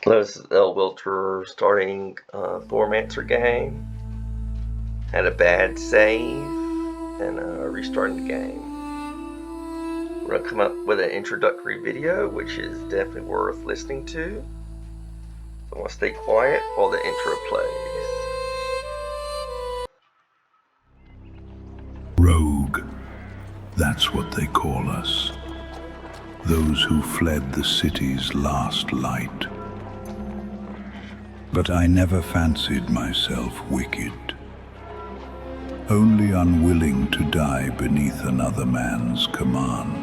This is L. Wilter starting Thornmancer game. Had a bad save and restarting the game. We're gonna come up with an introductory video, which is definitely worth listening to. So I'm gonna stay quiet while the intro plays. Rogue, that's what they call us. Those who fled the city's last light. But I never fancied myself wicked. Only unwilling to die beneath another man's command.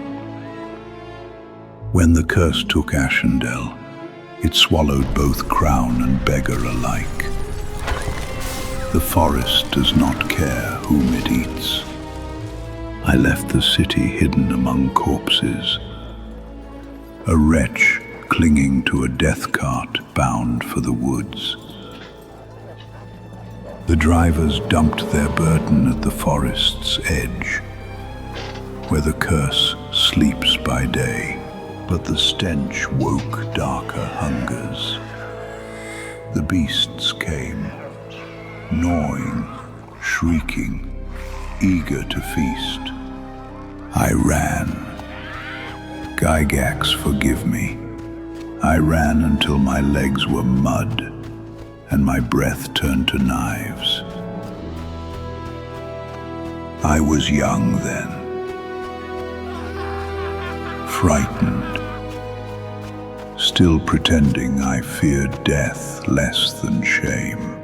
When the curse took Ashendel, it swallowed both crown and beggar alike. The forest does not care whom it eats. I left the city hidden among corpses, a wretch clinging to a death cart bound for the woods. The drivers dumped their burden at the forest's edge, where the curse sleeps by day, but the stench woke darker hungers. The beasts came, gnawing, shrieking, eager to feast. I ran. Gygax, forgive me. I ran until my legs were mud and my breath turned to knives. I was young then, frightened, still pretending I feared death less than shame.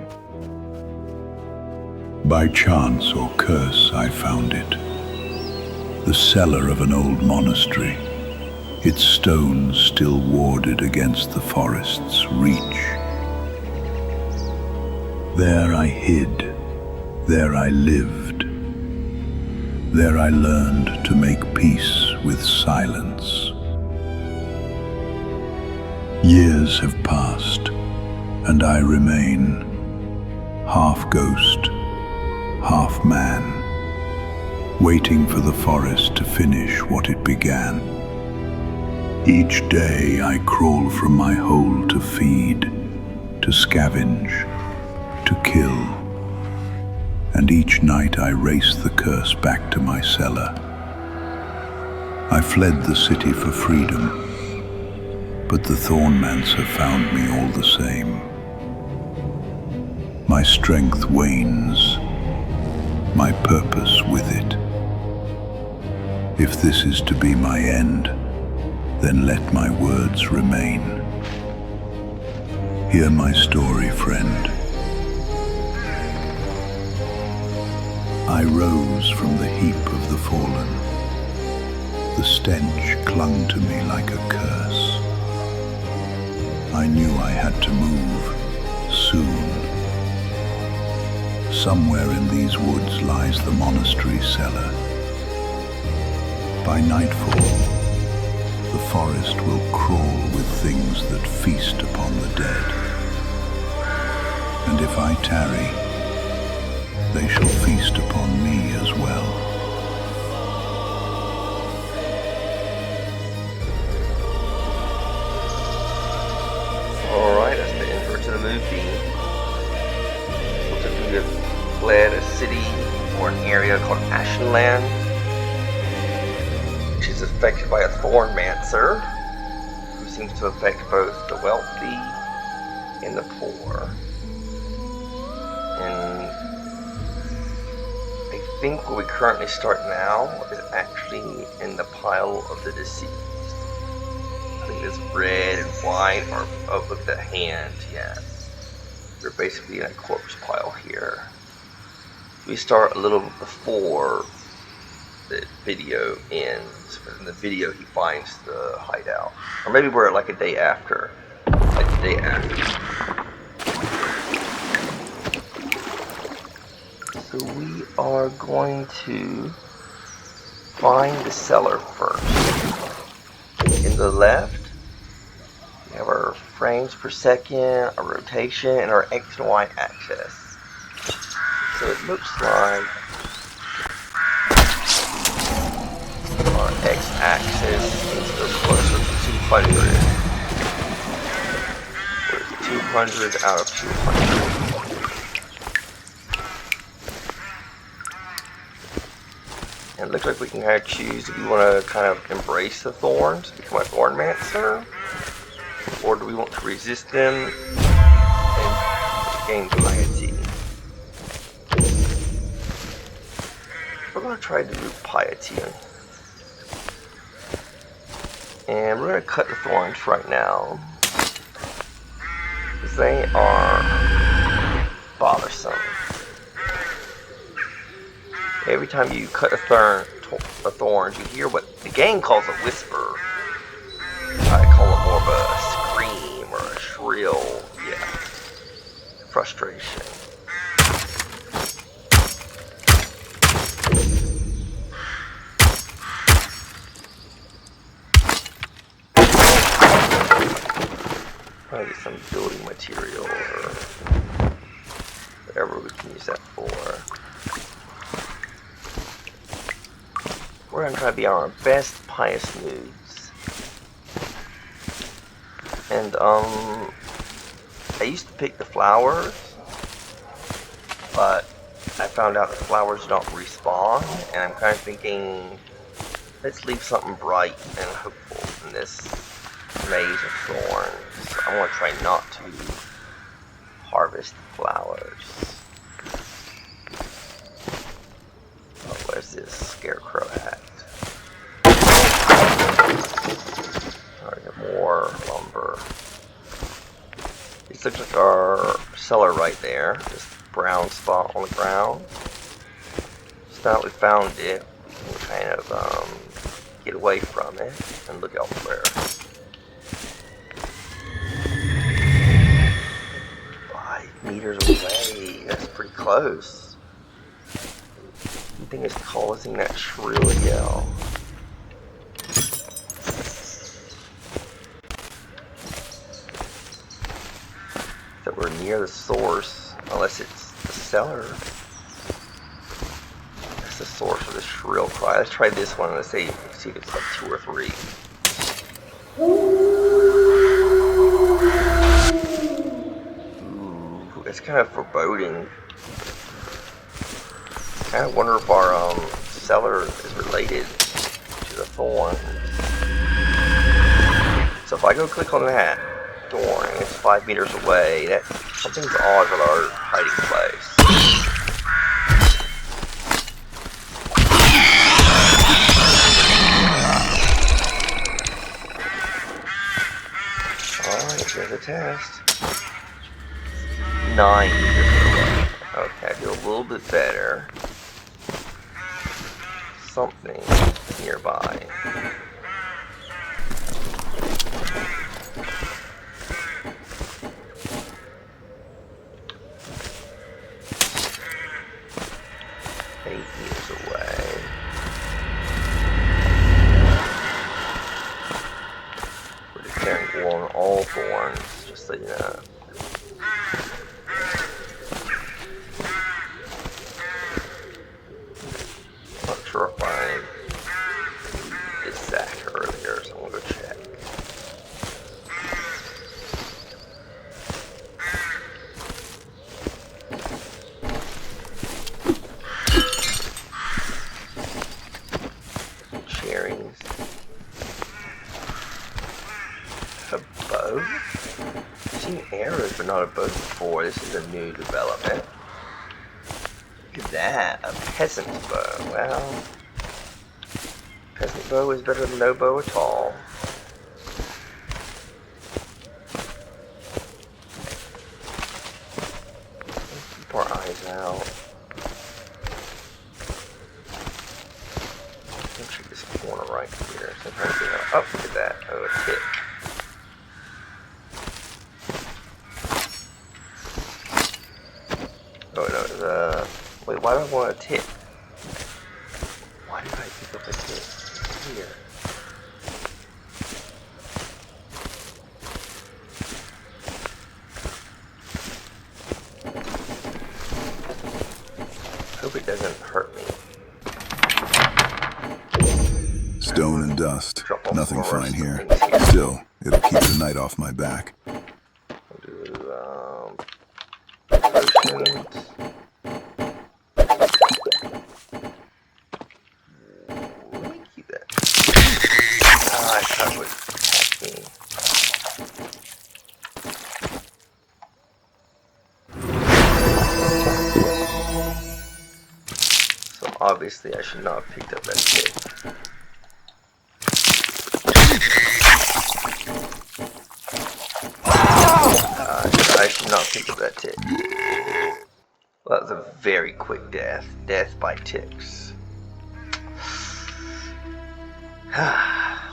By chance or curse I found it, the cellar of an old monastery, its stones still warded against the forest's reach. There I hid, there I lived, there I learned to make peace with silence. Years have passed, and I remain half ghost, half man, waiting for the forest to finish what it began. Each day I crawl from my hole to feed, to scavenge, to kill, and each night I race the curse back to my cellar. I fled the city for freedom, but the Thornmancer found me all the same. My strength wanes, my purpose with it. If this is to be my end, then let my words remain. Hear my story, friend. I rose from the heap of the fallen. The stench clung to me like a curse. I knew I had to move, soon. Somewhere in these woods lies the monastery cellar. By nightfall, the forest will crawl with things that feast upon the dead. And if I tarry, they shall feast upon me as well. Alright, that's the intro to the movie. Looks like we have fled a city or an area called Ashenland, which is affected by a Thornmancer, who seems to affect both the wealthy and the poor. And I think where we currently start now is actually in the pile of the deceased. I think it's red and white, or oh, look at that hand, yes. We're basically in a corpse pile here. We start a little before the video ends. In the video he finds the hideout. Or maybe we're like a day after. Like the day after. So we are going to find the cellar first. In the left, we have our frames per second, our rotation, and our X and Y axis. So it looks like our X-axis needs to go closer to 200. 200 out of 200. And it looks like we can kind of choose if we want to kind of embrace the thorns, become a Thornmancer, or do we want to resist them and gain piety? We're going to try to do piety. And we're going to cut the thorns right now, because they are bothersome. Every time you cut a thorns, you hear what the game calls a whisper. I call it more of a scream or a shrill, frustration. Try to get some building material or whatever we can use that for. We're going to try to be on our best pious moods. And, I used to pick the flowers, but I found out the flowers don't respawn, and I'm kind of thinking, let's leave something bright and hopeful in this maze of thorns. I want to try not to harvest flowers. Oh, where's this scarecrow at? Alright, get more lumber. This looks like our cellar right there. This brown spot on the ground. So now that we found it, we can kind of get away from it and look elsewhere. 5 meters away. That's pretty close. Something is causing that shrill yell. That we're near the source, unless it's the cellar. That's the source of the shrill cry. Let's try this one. Let's see if it's like 2 or 3. Ooh, it's kind of foreboding. I kind of wonder if our cellar is related to the thorns. So if I go click on that door and it's 5 meters away, that something's odd with our hiding place. Alright, here's a test. 9 meters away. Okay, I do a little bit better. Something nearby. All thorns, just so you know. Not sure if I did sack earlier, so I'm gonna go check. Cherries. A bow? I've seen arrows but not a bow before. This is a new development. Look at that, a peasant's bow. Well, peasant bow is better than no bow at all. Let's keep our eyes out. Let's check this corner right here. Sometimes they are, oh, look at that. Oh, a tick. Oh no, wait, why do I want a tip? Why did I pick up a tip? Here. Hope it doesn't hurt me. Stone and dust. Nothing fine here. Still, it'll keep the night off my back. I'll do happened. Let me keep that. Ah, I thought it would attack me. So obviously I should not have picked up that tick. I should not pick up that tick. Well, that was a very quick death. Death by ticks.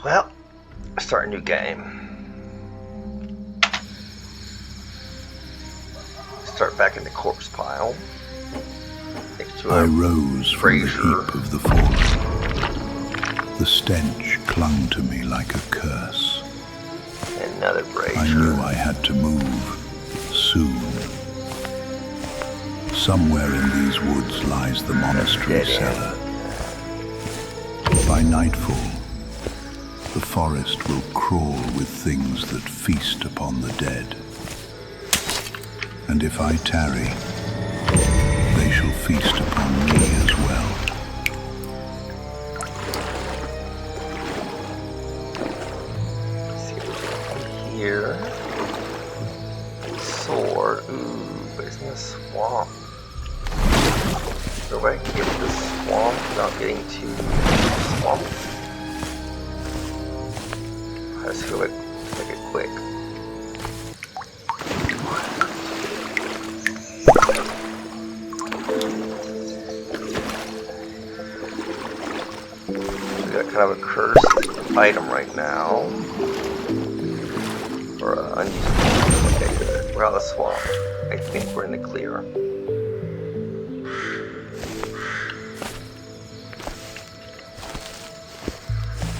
Well, start a new game. Start back in the corpse pile. Next to I rose from the brazier. heap of the fallen. The stench clung to me like a curse. And another brazier. I knew I had to move soon. Somewhere in these woods lies the monastery Dead end. cellar. By nightfall, the forest will crawl with things that feast upon the dead. And if I tarry, they shall feast upon me as well. Let's see what's here. Sword. Ooh, but it's in the swamp. Is there a way I can get to the swamp without getting to the swamp? Let's go make it quick. We got kind of a cursed item right now. Or unused. Okay, good. We're out of the swamp. I think we're in the clear.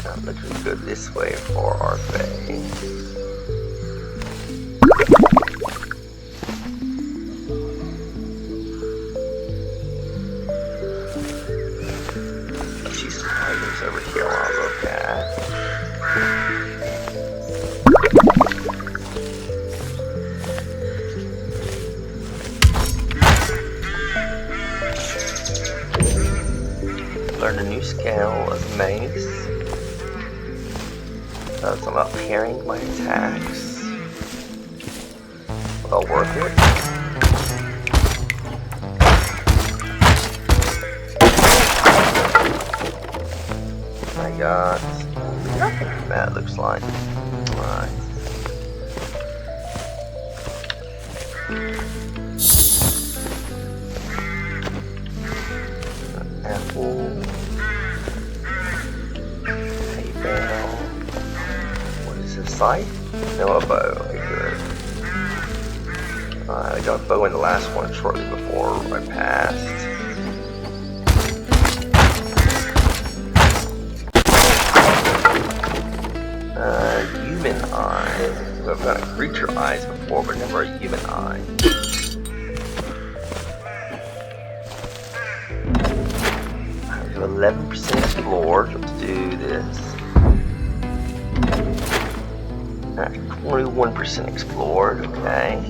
Not looking good this way for our bay. See some items over here I'll look at. Learned a new skill of mace. That's about parrying my attacks. Well worth it. I got nothing from that, looks like. Alright. Apple. Hay bale. What is this scythe? No, a bow. Okay, good. I got a bow in the last one shortly before I passed. Human eye. So I've got a creature eyes before, but never a human eye. I have 11% explored. Let's do this. 21% explored. Okay.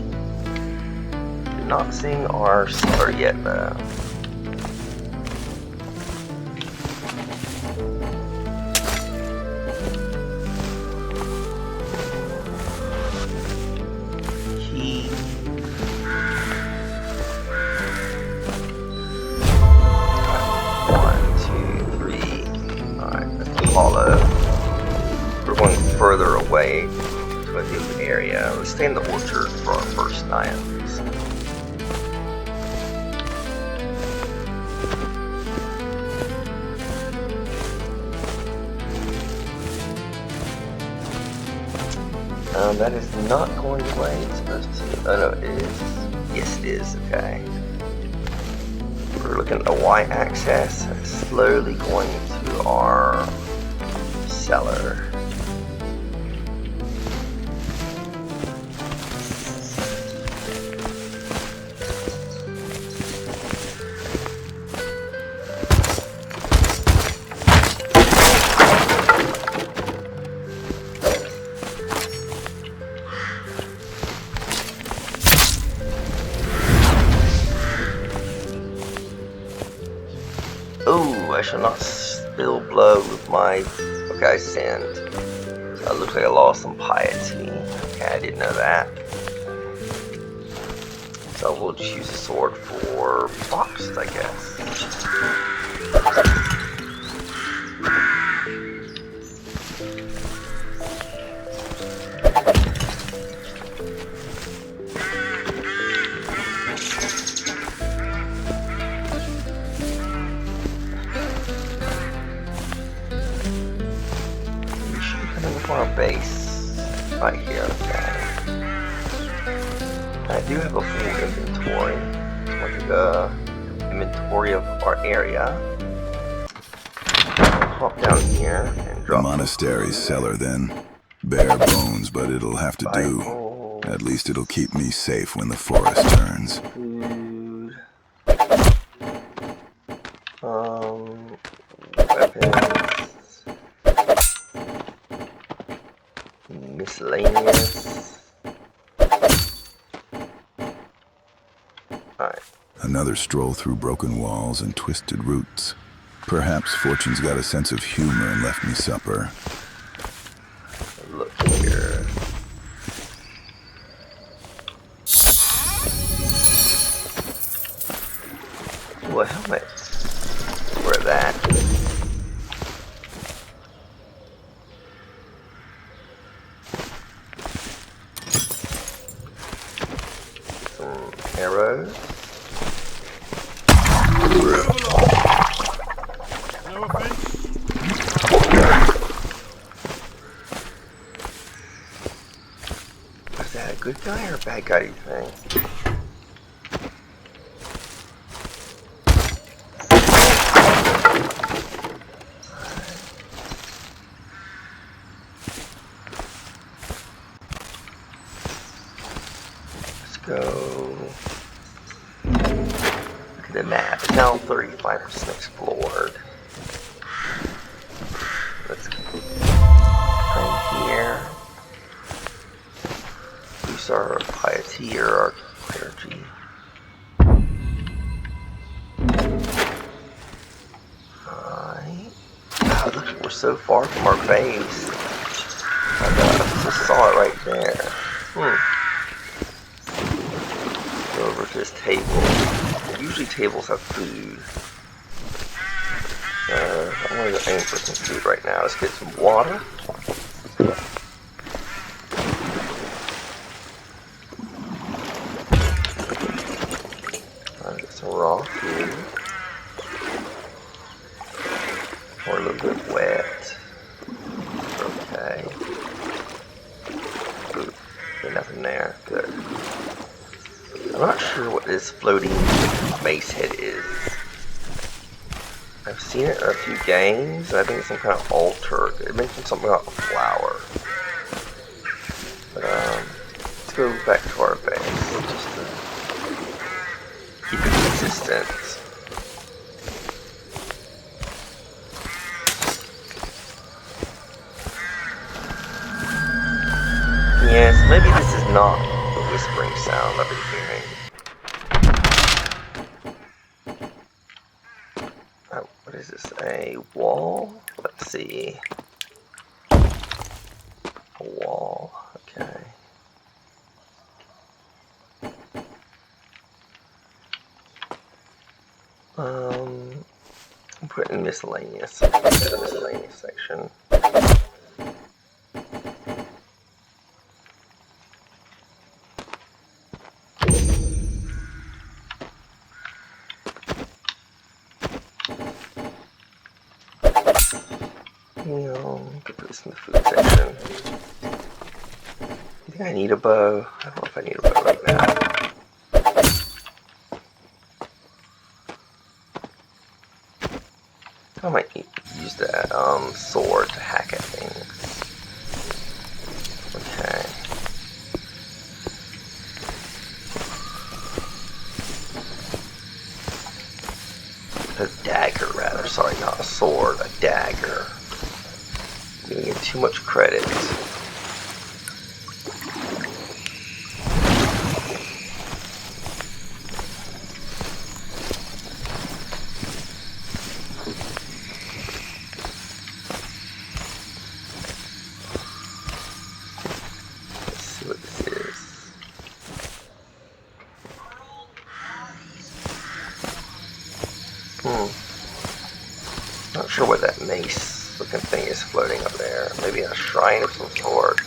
Not seeing our cellar yet, though. We're going further away to a new area. Let's stay in the orchard for our first night. That is not going the way it's supposed to. Oh no, it is. Yes, it is. Okay. We're looking at the y-axis, slowly going to our cellar. shall not spill blood with my... Okay, I sinned. So it looks like I lost some piety. Okay, I didn't know that. So we'll just use the sword for boxes, I guess. We should be coming from our base right here, okay. I do have a full inventory. Like the inventory of our area. Hop down here and drop the monastery's cellar then. Bare bones, but it'll have to do. Bible, At least it'll keep me safe when the forest turns. food, weapons, miscellaneous. Alright. Another stroll through broken walls and twisted roots. Perhaps Fortune's got a sense of humor and left me supper. Look here. Ooh, a helmet. Wear that. Some arrows. Was that a good guy or a bad guy, do you think? Let's go. Look at the map. It's now 35% explored. Let's go right here. Boost our piety or our clergy. Alright. Wow, look, we're so far from our base. I just saw it right there. Go over to this table. Usually tables have food. I'm going to aim for some food right now. Let's get some water. I'll get some raw food. Or a little bit wet. Okay. Ooh, there's nothing there. Good. I'm not sure what this floating base head is. I've seen it in a few games. I think it's some kind of altar. It mentioned something about a flower. But let's go back to our base just to keep it consistent. Yes, maybe this is not the whispering sound I've been hearing. What is this? A wall? Let's see. A wall. Okay. I'm putting miscellaneous. The miscellaneous section. Could put this in the food section. You think I need a bow? I don't know if I need a bow right now. I might use that sword to hack at things. Okay. A dagger, rather. Sorry, not a sword. A dagger. Giving it too much credit. sure what that mace looking thing is floating up there. Maybe a shrine of some sort.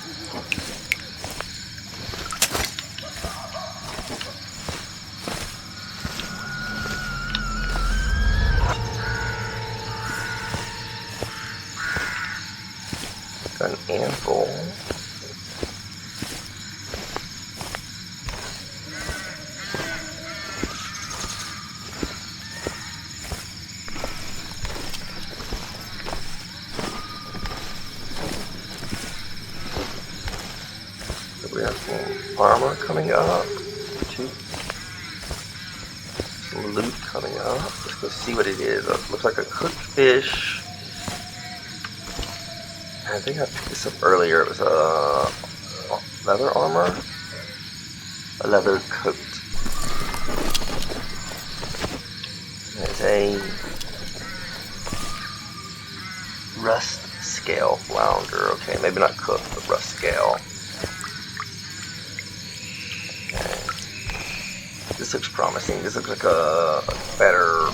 An anvil. We have some armor coming up. Some loot coming up. Let's go see what it is. It looks like a cooked fish. I think I picked this up earlier. It was a leather armor, a leather coat. There's a rust scale flounder. Okay, maybe not cooked, but rust scale. Okay. This looks promising. This looks like a better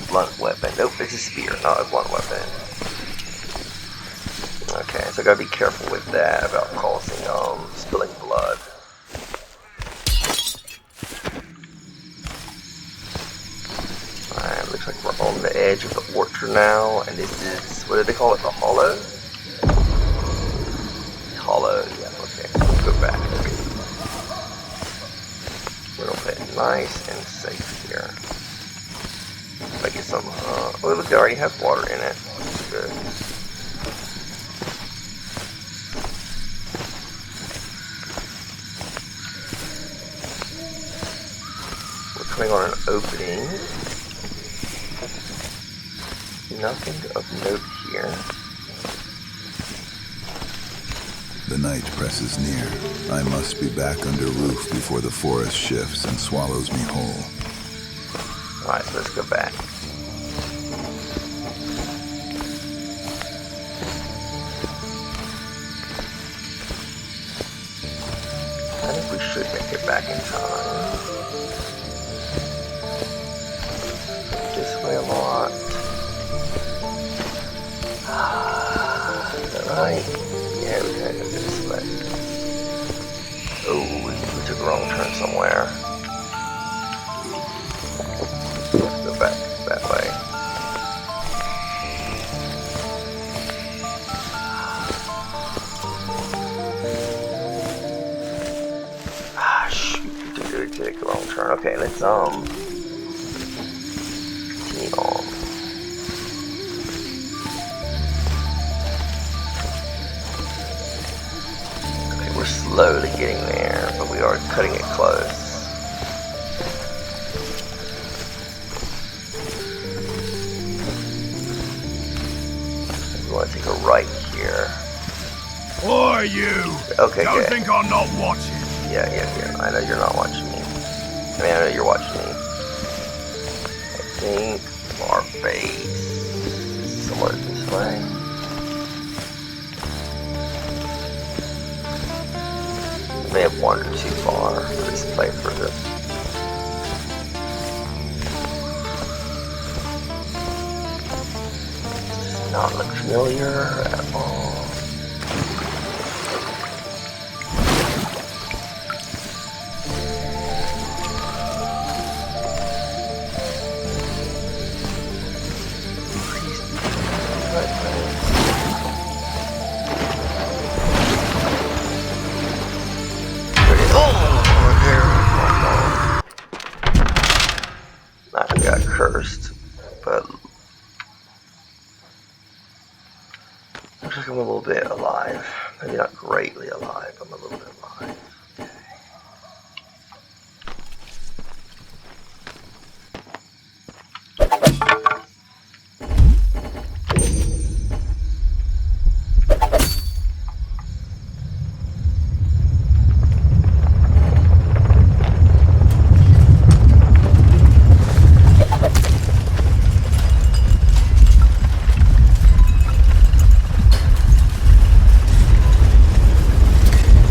blunt weapon. Nope, it's a spear, not a blunt weapon. Okay, so I gotta be careful with that about causing spilling blood. Alright, looks like we're on the edge of the orchard now, and this is, what do they call it, the hollow? Hollow, yeah, okay, let's go back. We're gonna play it nice and safe here. If I get some, oh look, it already has water in it. That's good. Coming on an opening. Nothing of note here. The night presses near. I must be back under roof before the forest shifts and swallows me whole. Alright, so let's go back. I think we should make it back in time. This way a lot. Is that right? Yeah, we gotta go this way. Oh, we took a wrong turn somewhere. Let's go back that way. Ah, shoot, we took a wrong turn. Okay, let's continue on. Okay, we're slowly getting there, but we are cutting it close. We want to take a right here. Who are you? Okay, Don't good. think I'm not watching. Yeah. I know you're not watching me. I mean, I know you're watching me. I think our base somewhere this way. May have wandered too far for this play further. Does not look familiar at all. I got cursed, but looks like I'm a little bit alive. Maybe not greatly alive, but I'm a little bit alive.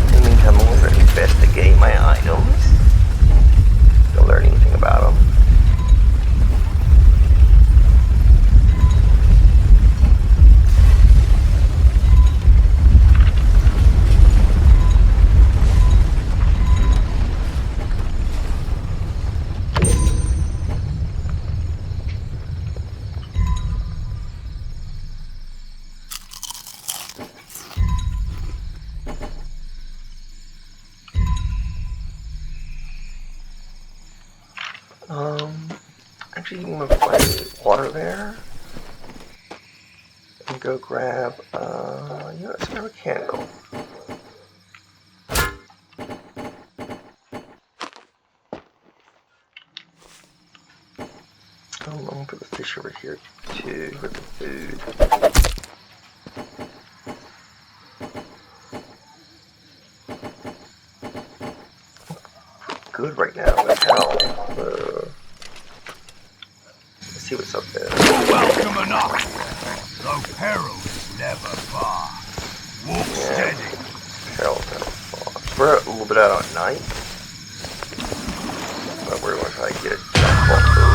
In the meantime, I'm going to actually move my water there. And go grab, let's grab a candle. I'm going to put the fish over here too, for the food. Good right now, but how? Let's see what's up there. You're welcome enough, though peril is never far. Walk steady. Peril is never far. We're a little bit out at night, but we're going to try to get a jackal.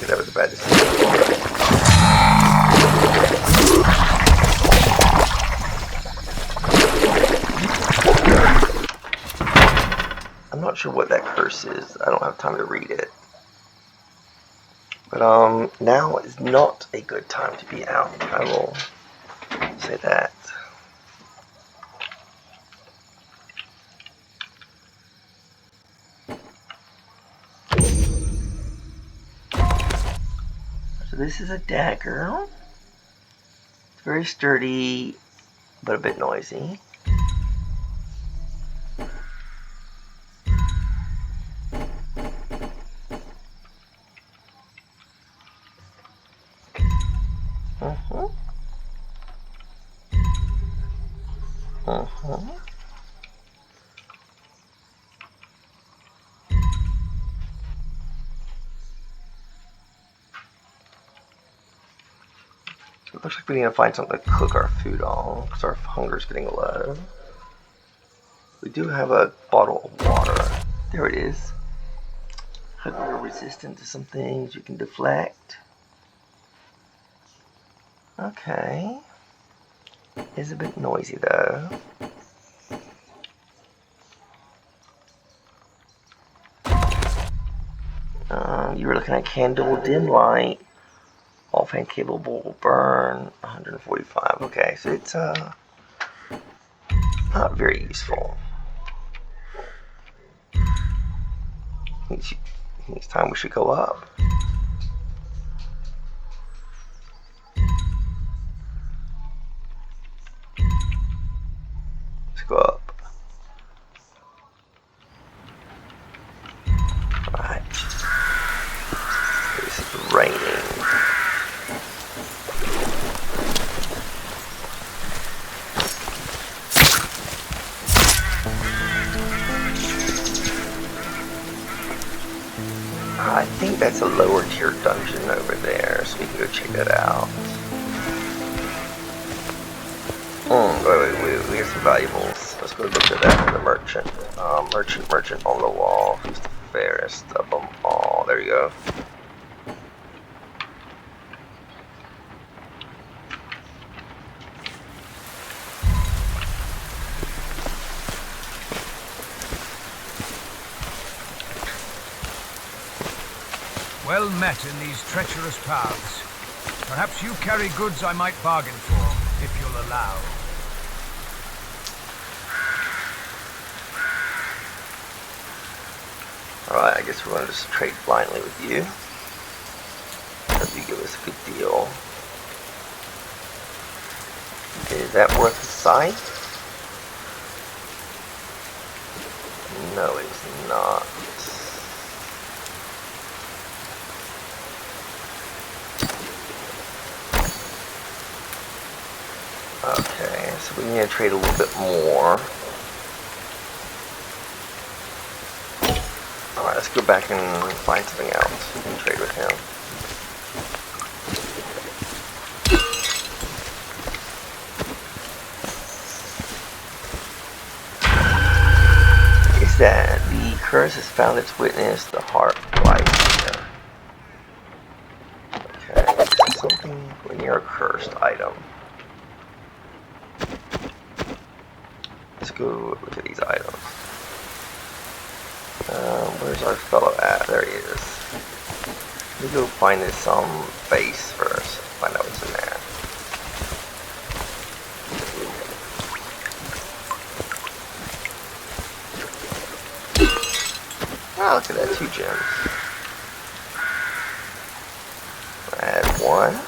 That was a bad decision. I'm not sure what that curse is. I don't have time to read it. But now is not a good time to be out. I will say that. So this is a dagger. It's very sturdy, but a bit noisy. So it looks like we need to find something to cook our food on, because our hunger's getting low. We do have a bottle of water. There it is. We're resistant to some things. You can deflect. Okay. It's a bit noisy though. You were looking at candle, dim light, all fan capable, burn, 145. Okay, so it's not very useful. It's time we should go up. Let's go up. Alright. It's raining. I think that's a lower tier dungeon over there, so we can go check that out. Wait, we have some valuables. Let's go look at that for the merchant. Merchant on the wall. Who's the fairest of them all? There you go. Well met in these treacherous paths. Perhaps you carry goods I might bargain for, if you'll allow. Alright, I guess we're going to just trade blindly with you. Hope you give us a good deal. Is that worth the sight? No, it's not. Okay, so we need to trade a little bit more. Alright, let's go back and find something else we can trade with him. Is that the curse has found its witness, the heart lies here. Okay, something near a cursed item. Let's go look at these items. Where's our fellow at? There he is. Let me go find this base first. Find out what's in there. Oh, look at that, 2 gems. Add 1,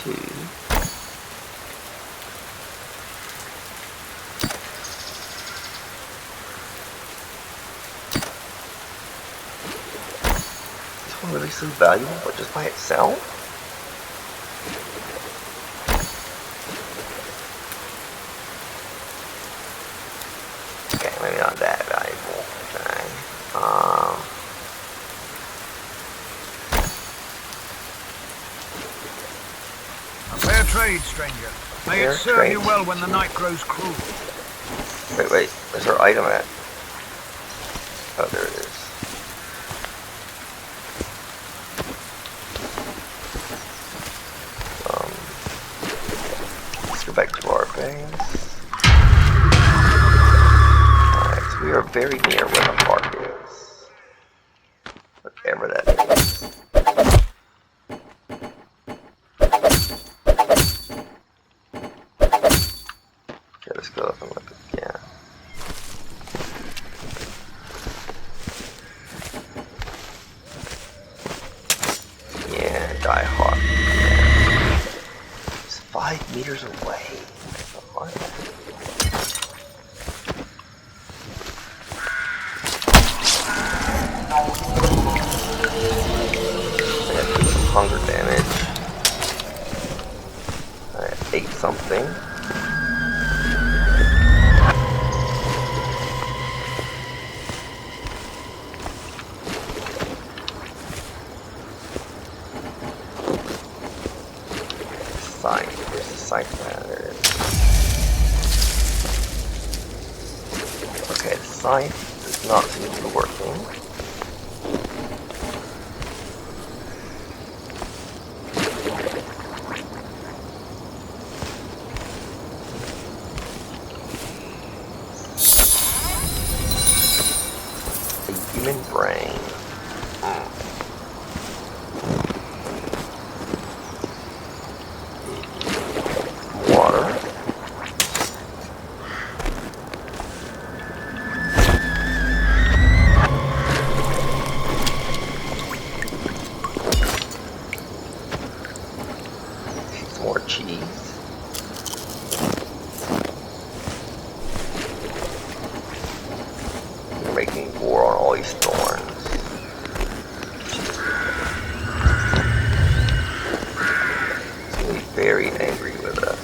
2. Is this one really so valuable, but just by itself? Okay, maybe not that valuable. Okay. A fair trade, stranger. May it serve you well when the night grows cruel. Wait, where's our item at? Oh, there it is. Let's go back to our base. Alright, so we are very near where the park is. Whatever that is. Okay, let's go up and look again. Yeah, die hard. It's 5 meters away. What? I got to do some hunger damage. I ate something. Where's the scythe? There it is. Okay, the scythe does not seem to be working. A human brain. Water. Some more cheese. We're making war on all these thorns. He's gonna be very angry with us.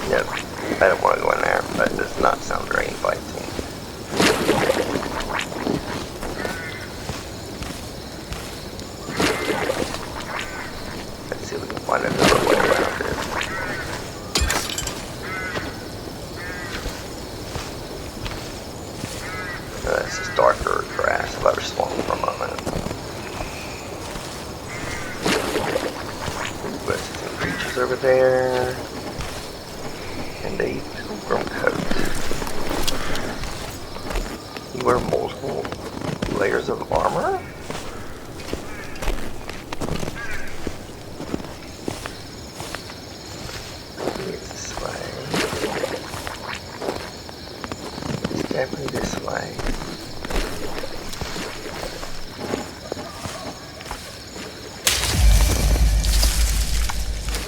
Yep, I don't want to go in there. That does not sound very inviting. Let's see if we can find another way around it. This is darker grass. I'll let her swamp for a moment. Ooh, I see some creatures over there. And a pilgrim coat. You wear multiple layers of armor? Maybe it's this way. It's definitely this way.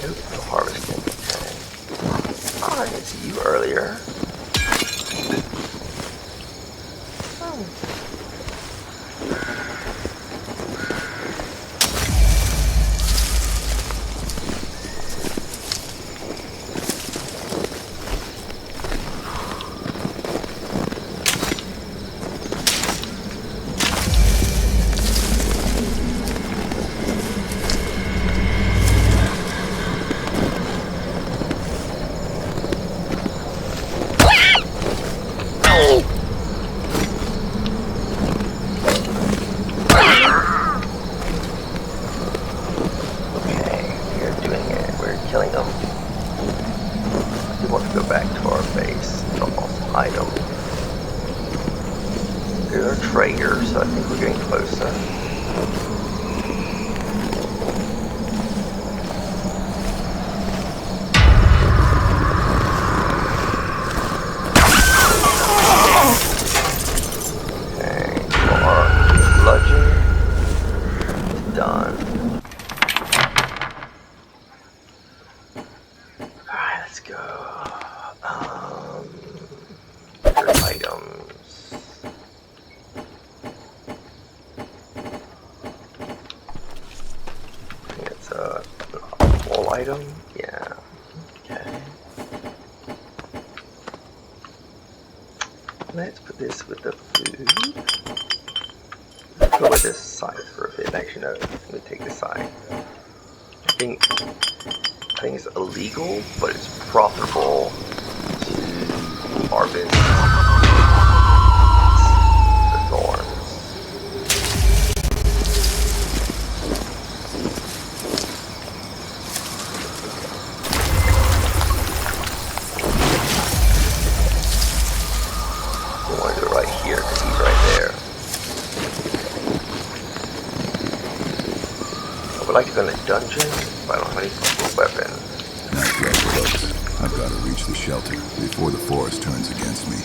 Nope, no harvesting. Okay. Oh, I didn't see you earlier. Oh. There's our trader, so I think we're getting closer. Item? Yeah. Okay. Let's put this with the food. Let's go with this side for a bit. Actually, no. Let me take this side. I think it's illegal, but it's profitable to harvest the thorns. I would like to go in a dungeon, but I don't have any weapons. Not yet, folks. I've got to reach the shelter before the forest turns against me.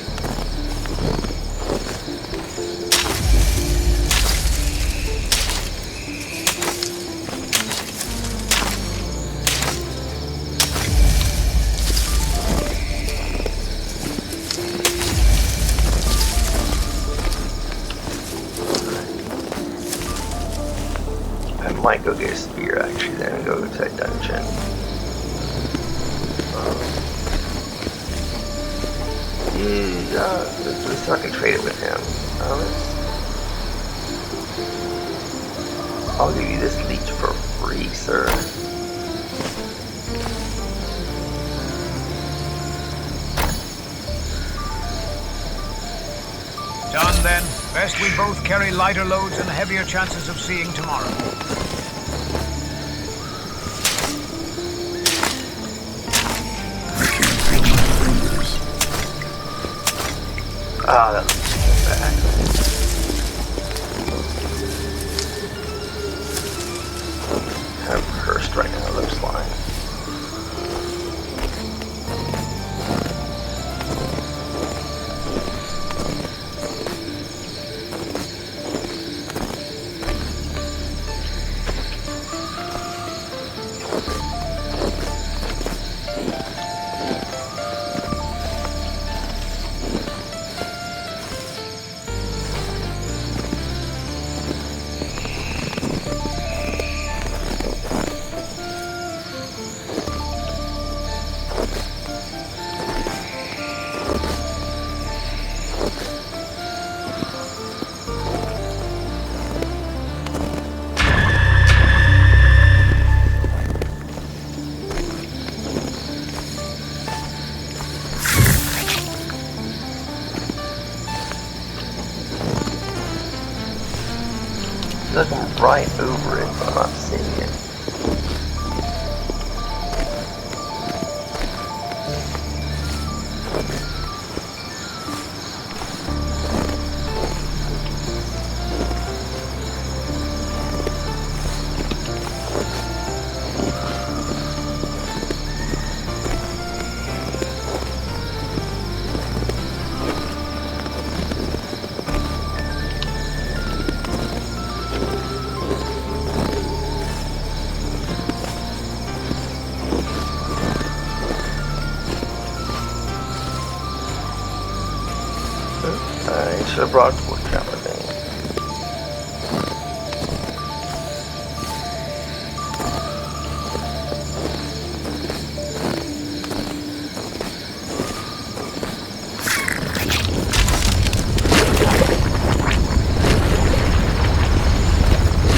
I might go get a spear actually, then go to that dungeon. Let's so I can trade it with him. I'll give you this leech for free, sir. Done then. Best we both carry lighter loads and heavier chances of seeing tomorrow. I can't feel my fingers. Ah, that looks bad. Kind of cursed right now, it looks like. Looking right over it, but I'm not seeing it. I should have brought wood trap, I think.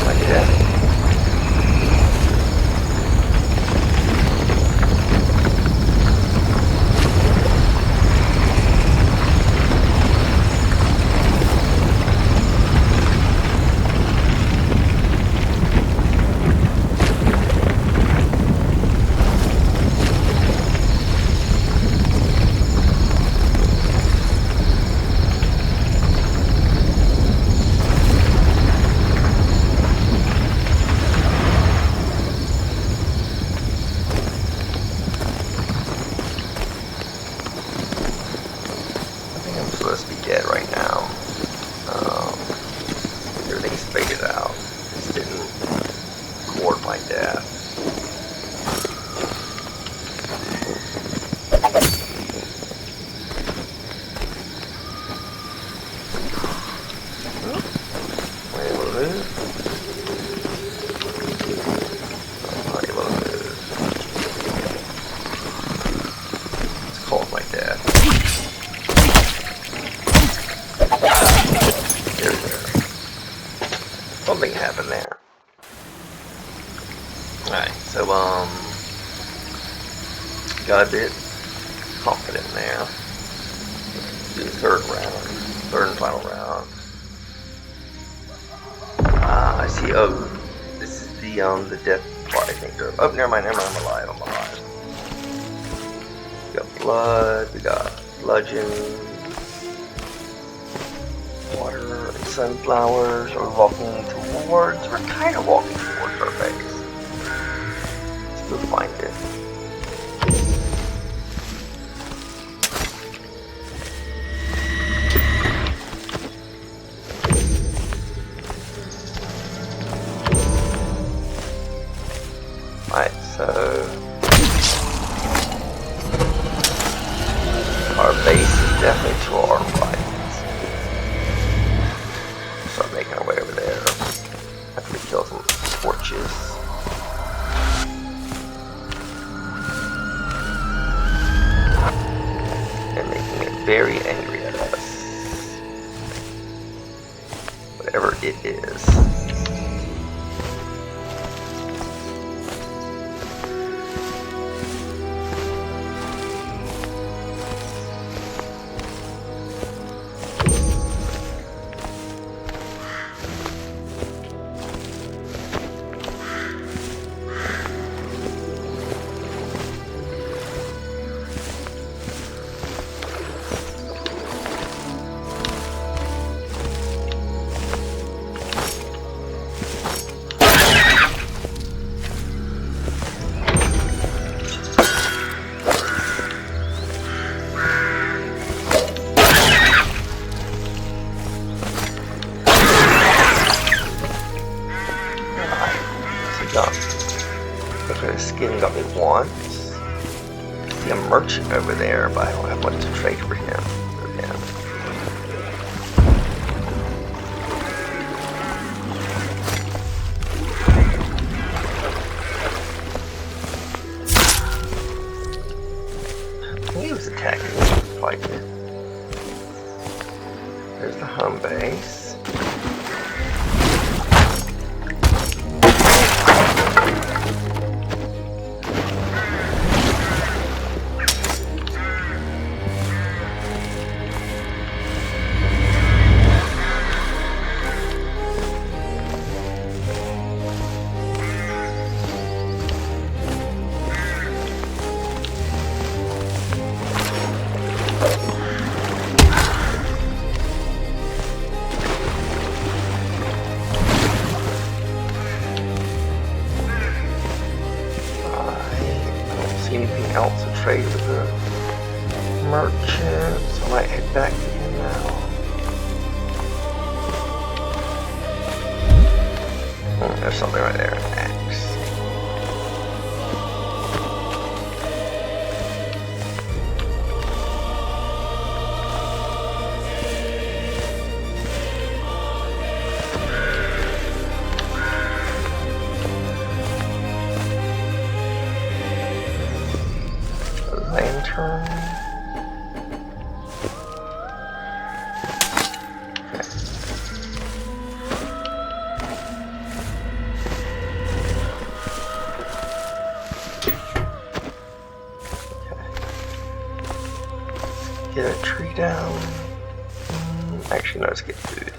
Like that. something happened there. Alright, so, got a bit confident there. Let's do the third and final round. I see, oh, this is the death part, I think. Oh, never mind, I'm alive. We got blood, we got bludgeon, water, and sunflowers. We're walking towards, we're kind of walking towards our base. Let's go find it. Alright, so our base is definitely to our right. Start making our way over there after we kill some scorches. And making it very angry at us. Whatever it is. Skin got me once. I see a merchant over there, but I don't have much to trade for him. He was attacking me, fighting it. There's the home base. Anything else to trade with the merchant, so I might head back to him now. There's something right there, an axe. Lantern. Get a tree down. Actually, no, let's get food.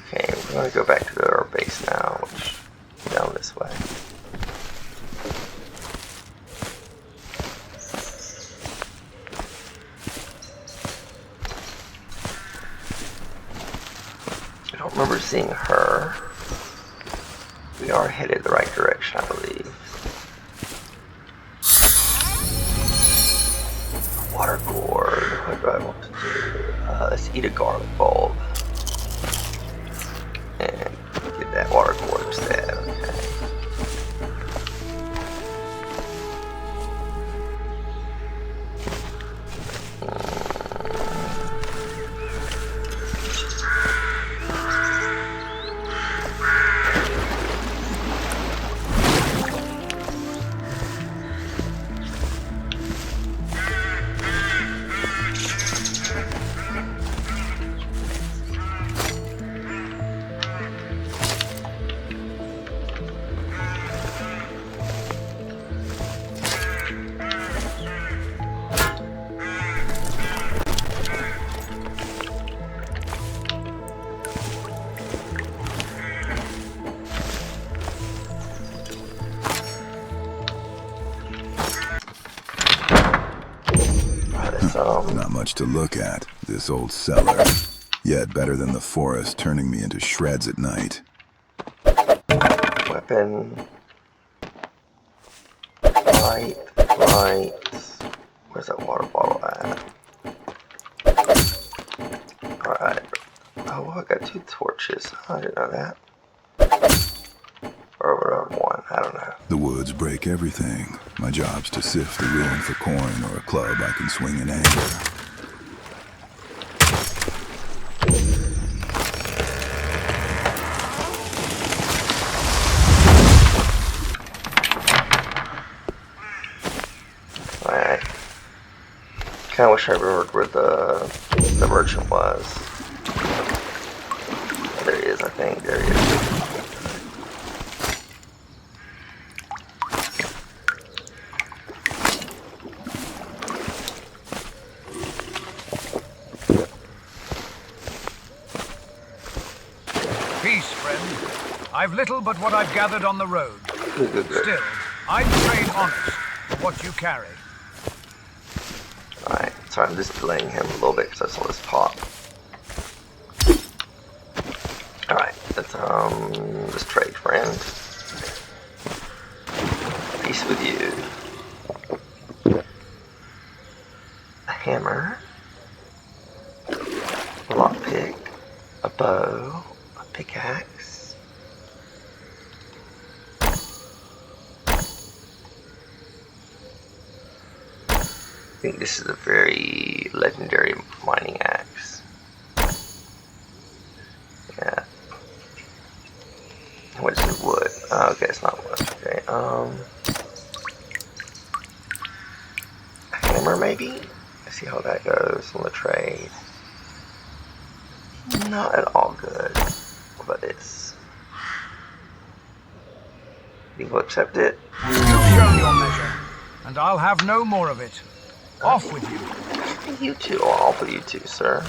Okay, we're gonna go back to our base now, which is down this way. I don't remember seeing her. We are headed the right direction, I believe. Water gourd. What do I want to do? Let's eat a garlic bulb. And get that water gourd instead. Okay. guess, Not much to look at, this old cellar. Yet better than the forest turning me into shreds at night. weapon. Right. Where's that water bottle at? Alright. Oh, I got 2 torches. I didn't know that. Or whatever, 1. I don't know. The woods break everything. My job's to sift the ruin for coin or a club I can swing in anger. Alright. Kinda wish I remembered where the merchant was. There he is, I think. There he is. Peace, friend. I've little but what I've gathered on the road. Good. Still, I'd trade honest for what you carry. Alright, sorry, I'm just delaying him a little bit because I saw this pop. Alright, let's trade, friend. Peace with you. A hammer. A lockpick. A bow. A pickaxe. I think this is a very legendary mining axe. Yeah. What is it? Wood. Oh, okay, it's not wood. Okay. A hammer, maybe? Let's see how that goes on the trade. Not at all good. What about this? Think we'll accept it? You've shown your measure, and I'll have no more of it. Off with you. You too. I'll put you too, sir.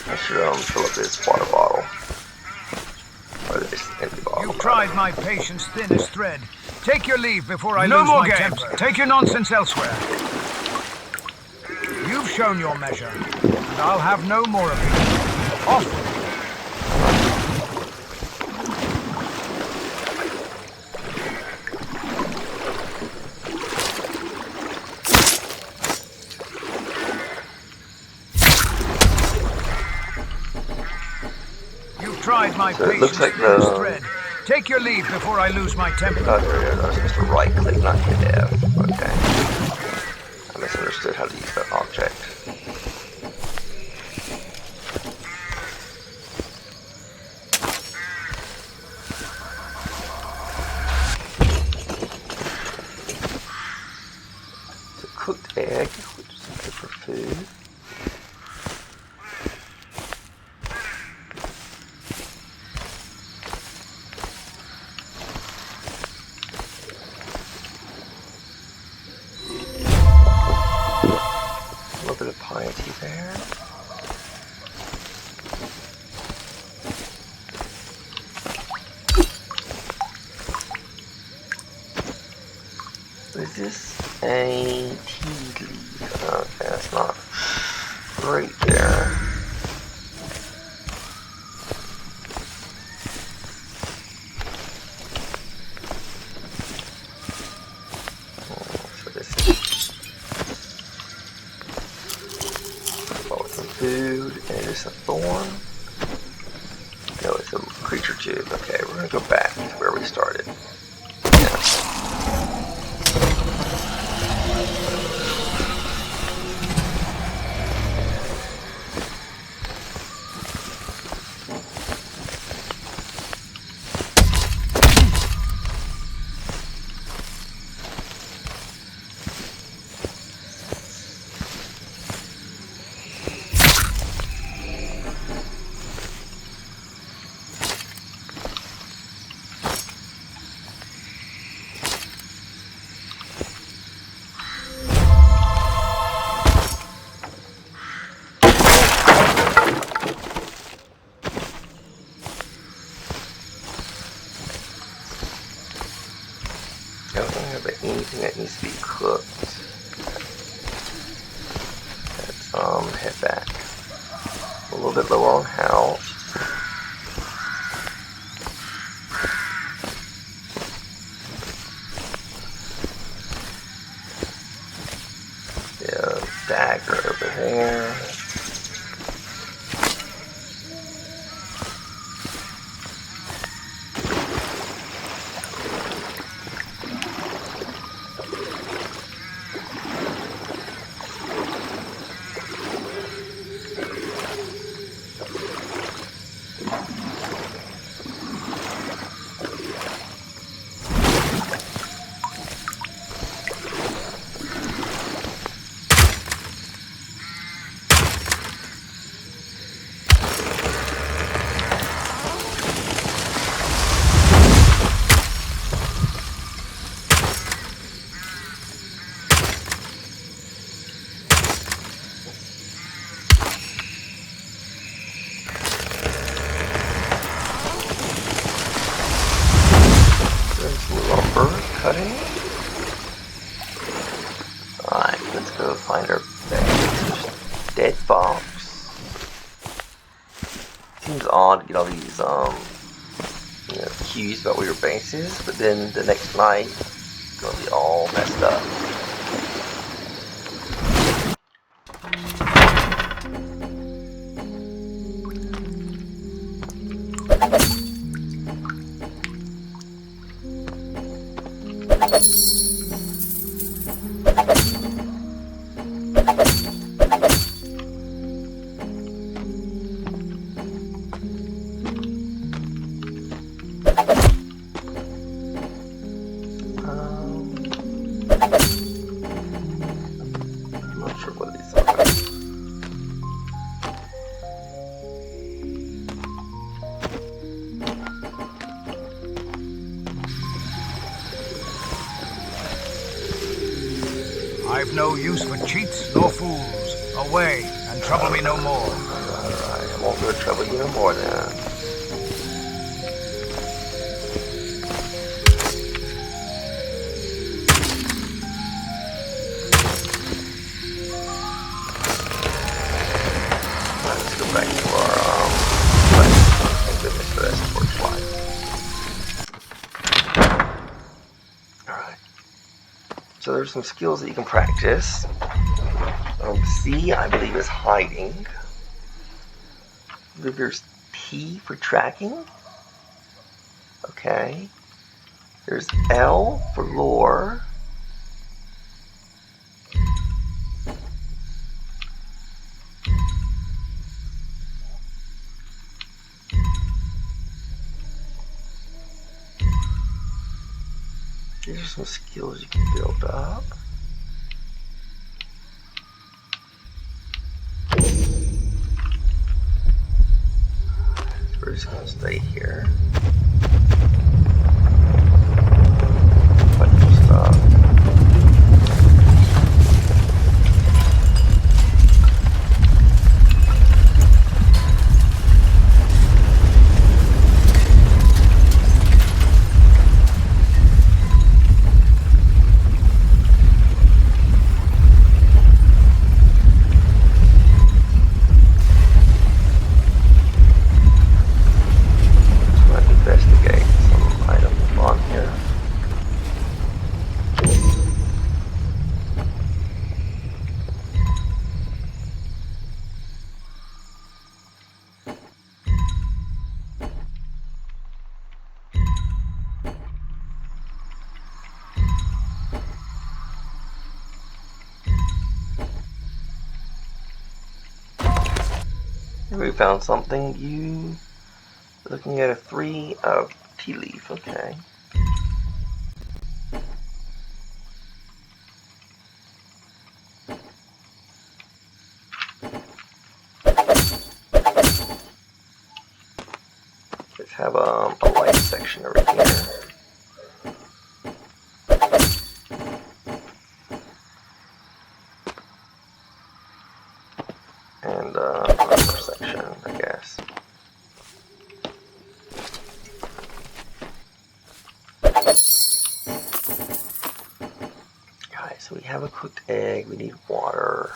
I should fill up this water bottle. Or this empty bottle. You've tried my patience thin as thread. Take your leave before I lose my temper. Take your nonsense elsewhere. You've shown your measure, and I'll have no more of it. Off with you. Tried my So it looks like thread. Take your leave before I lose my temper. Oh, there it is. I was supposed to right click, not hit F. Okay. I misunderstood how to use that object. It's a cooked egg, which is good for food. Piety there. Is this a tea leaf? Okay, that's not right there. Food, and it's a thorn. No, it's a creature tube. Okay, we're gonna go back to where we started. don't have anything that needs to be cooked. Let's head back. A little bit low on health. Yeah, dagger over there. Cutting. Alright, let's go find our base. Dead fox. Seems odd to get all these cues about where your base is, but then the next night it's gonna be all messed up. I'm not sure what these are. I've no use for cheats nor fools. Away, and trouble me no more. Alright, I won't go trouble you no more then. Let's go back to our quest. Thank goodness for that torchlight. Alright. So there's some skills that you can practice. C, I believe, is hiding. I believe there's T for tracking. Okay. There's L for lore. These are some skills you can build up. We're just gonna stay here. Bunch of stuff. Investigate some items on here. Here we found something. You looking at a 3 of tea leaf, okay. Let's have a light section over here. And armor section, I guess. have a cooked egg. We need water.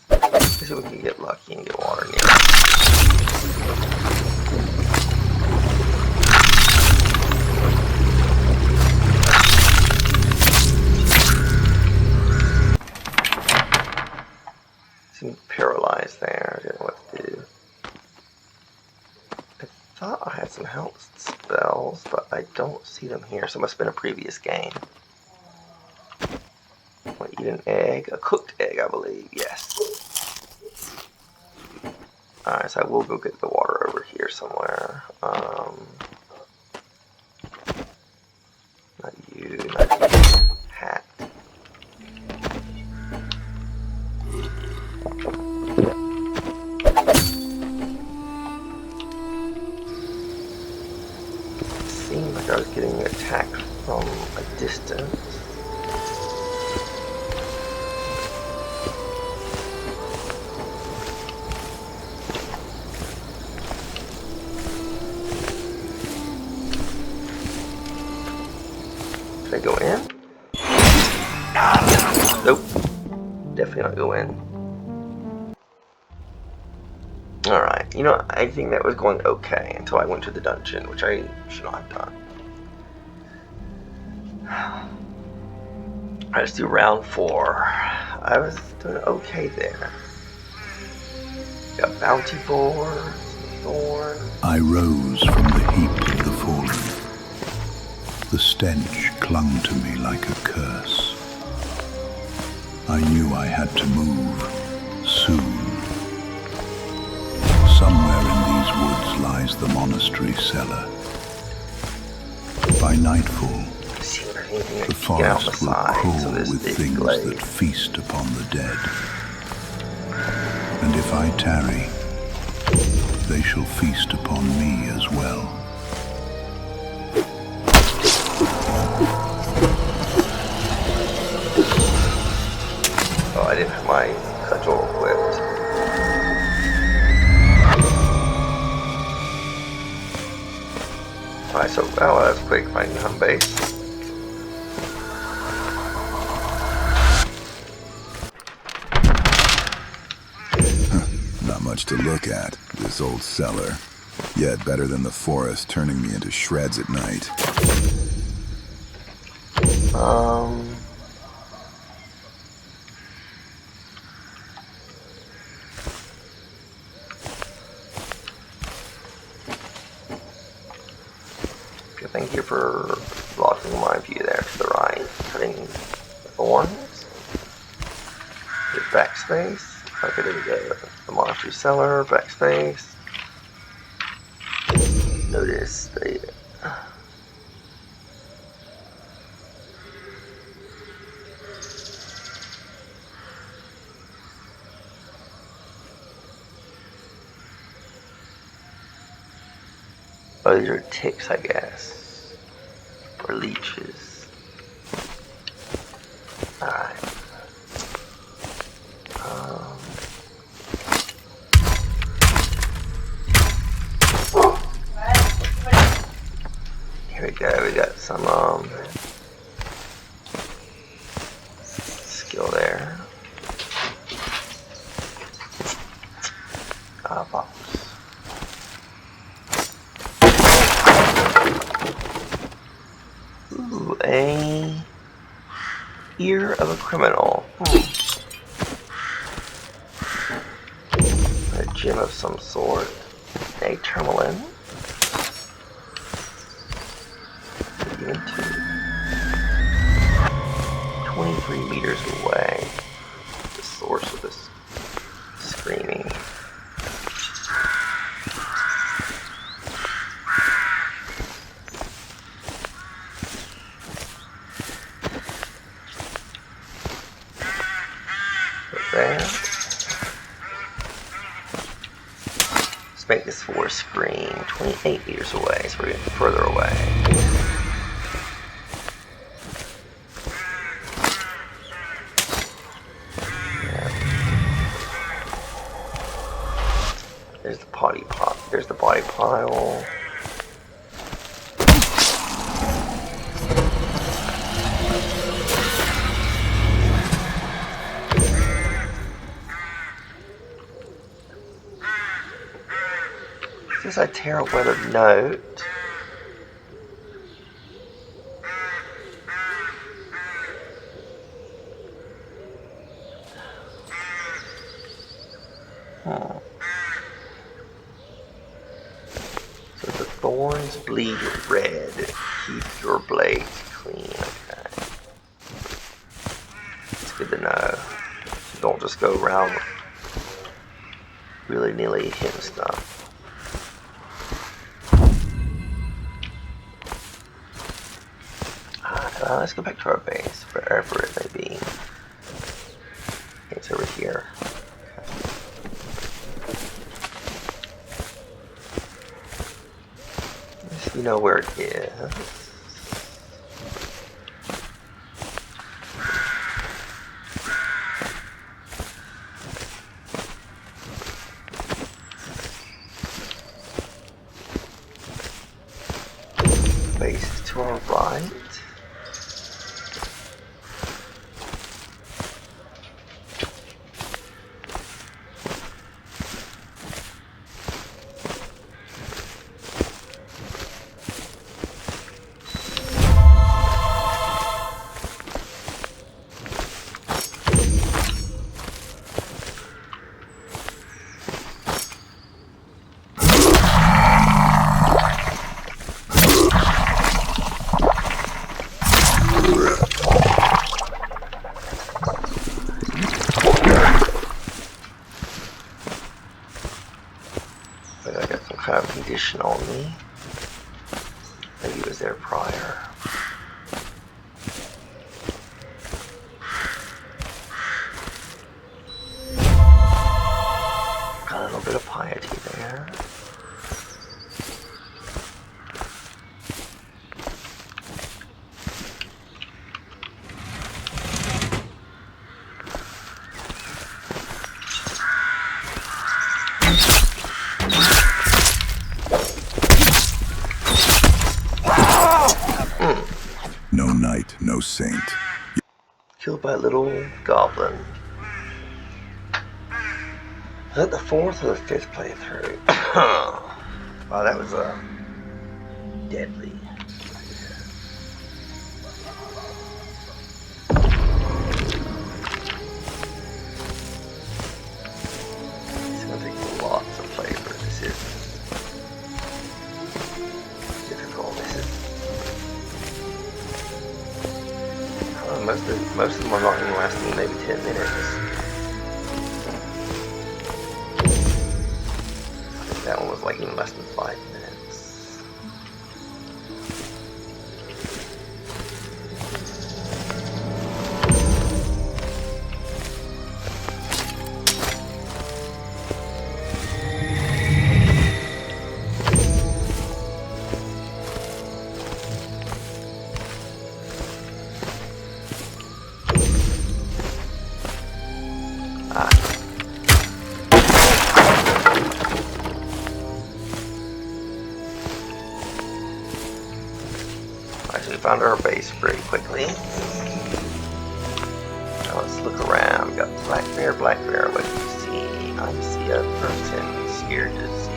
Let's see if we can get lucky and get water near us. Seemed paralyzed there. I didn't know what to do. I thought I had some health spells, but I don't see them here, so it must have been a previous game. I'll eat an egg, a cooked egg, I believe. Yes. Alright, so I will go get the water over here somewhere. Not you, not you. Hat. Seemed like I was getting attacked from a distance. Should I go in? Nope. Definitely not go in. Alright, you know, I think that was going okay until I went to the dungeon, which I should not have done. Alright, let's do round 4. I was doing okay there. Got bounty boards, thorns. I rose from the heap of the fallen. The stench clung to me like a curse. I knew I had to move soon. Somewhere in these woods lies the monastery cellar. By nightfall, the forest will crawl with things that feast upon the dead. And if I tarry, they shall feast upon me as well. Oh, I didn't have my cudgel equipped. Alright, so, well, that's quick, finding the home base. Not much to look at, this old cellar. Yet better than the forest turning me into shreds at night. Thank you for blocking my view there to the right. Cutting the thorns. Hit backspace. Okay, there we go. The monastery cellar, backspace. Notice the oh, these are ticks, I guess. Or leeches. Alright. Here we go, we got some skill there. Box. Ooh, a ear of a criminal. A gem of some sort. A tourmaline. Even 23 meters away. The source of this screaming. There. Let's make this forest screen 28 meters away, so we're getting further away. Yeah. There's the potty pot. There's the body pile. guess I tear a weathered note. So the thorns bleed red. Keep your blades clean. Okay. It's good to know. So don't just go around willy-nilly hitting stuff. Let's go back to our base, wherever it may be. It's over here. You know where it is. Base to our right. Condition on me. Maybe it was there prior. Got a little bit of piety there. No knight, no saint. Killed by a little goblin. Is that the 4th or the 5th playthrough? Wow, that was deadly. It's gonna take lots of flavor. This is difficult. This is most of them are not even lasting maybe 10 minutes. I think that one was like even less than 5 minutes. We found our base pretty quickly. Now let's look around. We got black bear. What do you see? I see a person scared to see.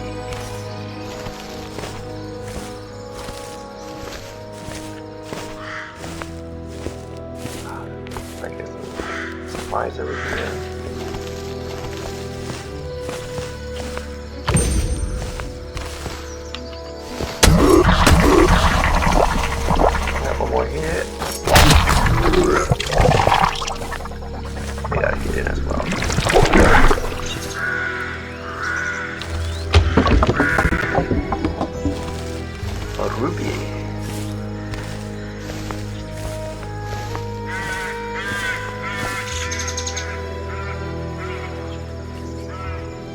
I guess some supplies over here. More hit. We gotta get in as well. A ruby.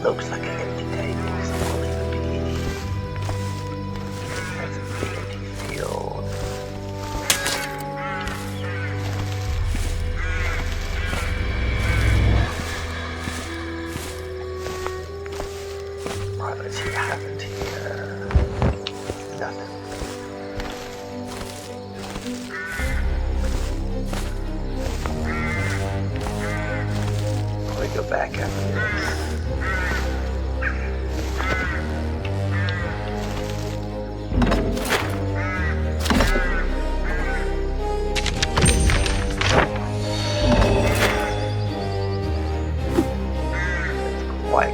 Looks like an empty table. So we'll leave it be. That's a pretty empty field. Let's see what happened here. Nothing. Probably go back after this.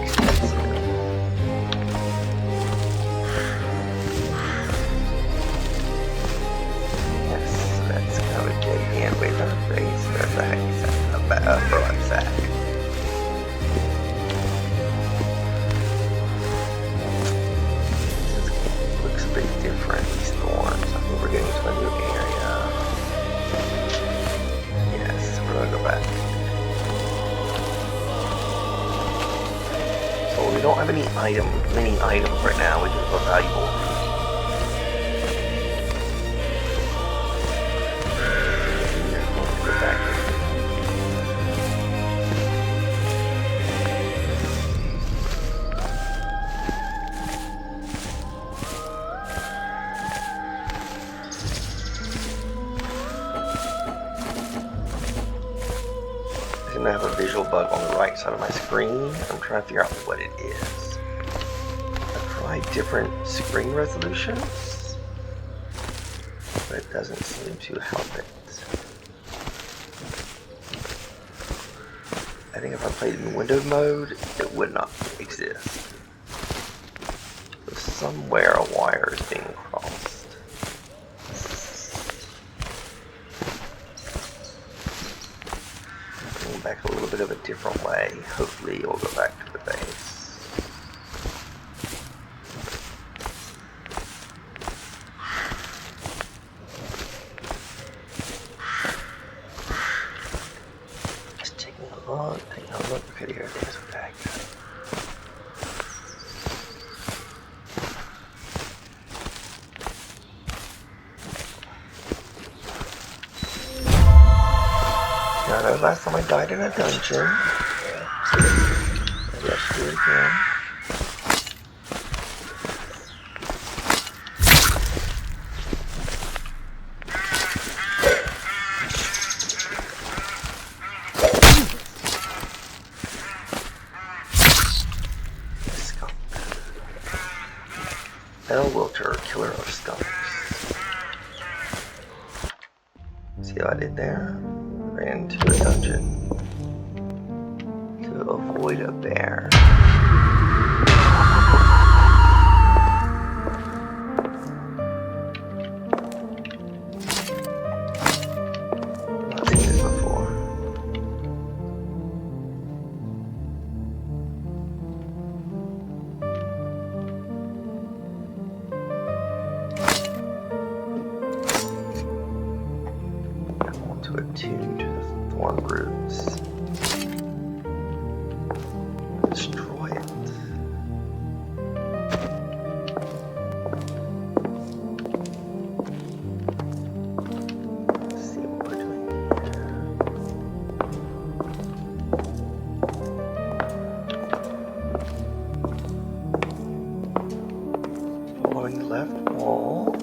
expensive. Yes, that's kind of a dead hand with our face. There's a hacky sack, a broad sack. This looks a bit different, these thorns. I think we're getting to a new area. Yes, we're gonna go back. So we don't have any many items right now, which is a valuable. I have a visual bug on the right side of my screen. I'm trying to figure out what it is. I've tried different screen resolutions, but it doesn't seem to help it. I think if I played in windowed mode, it would not exist. So somewhere a wire is being crossed. Back a little bit of a different way. Hopefully it'll go back to the base. Just taking a look, Okay, here it is. Okay. I know last time I died in a dungeon. Maybe I should do it again. Skunk. Bell Wilter, killer of skunks. See what I did there? Ran to a dungeon to avoid a bear. Not seen this before. I want to attune to the thorn roots. Destroy it. Let's see what we're doing here. Following the left wall.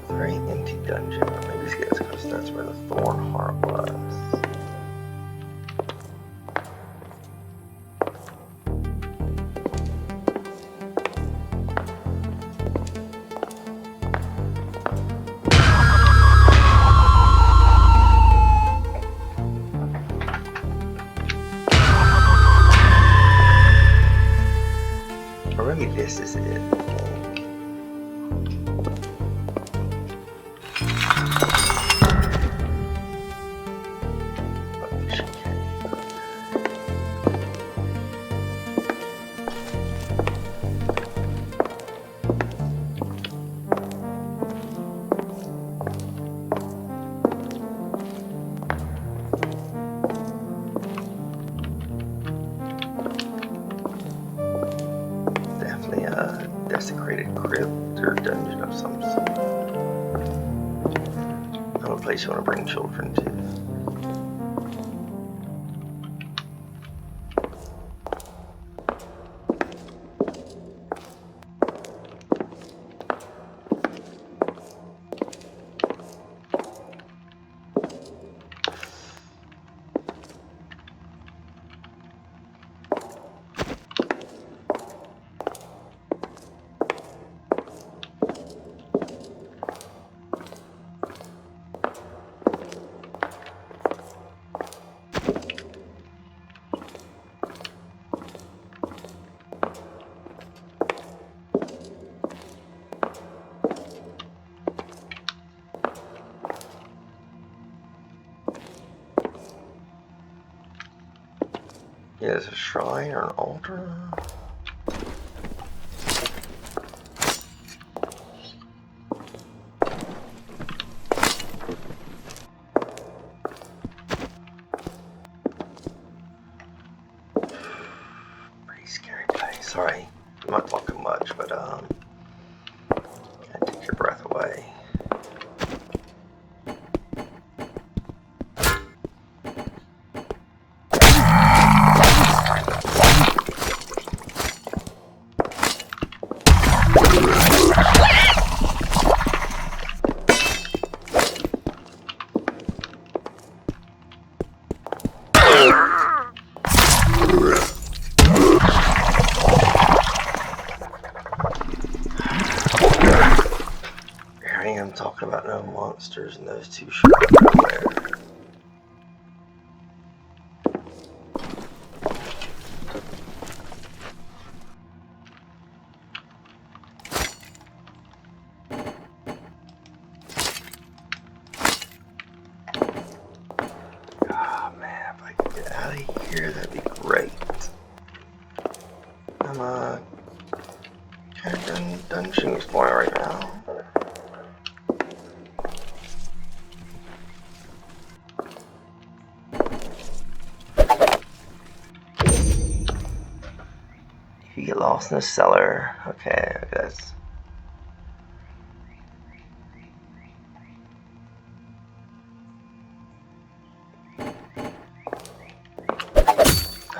Very empty dungeon. Maybe it's because that's where the thorn heart was. Or maybe this is it. desecrated crypt or dungeon of some sort. Not a place you want to bring children to. Is a shrine or an altar? Pretty scary place. Sorry, I'm not talking much, but can't take your breath away. I'm talking about no monsters and those two shrines over there. Oh man, if I could get out of here, that'd be great. I'm kind of dungeon exploring right now. If you get lost in the cellar, okay, that's. I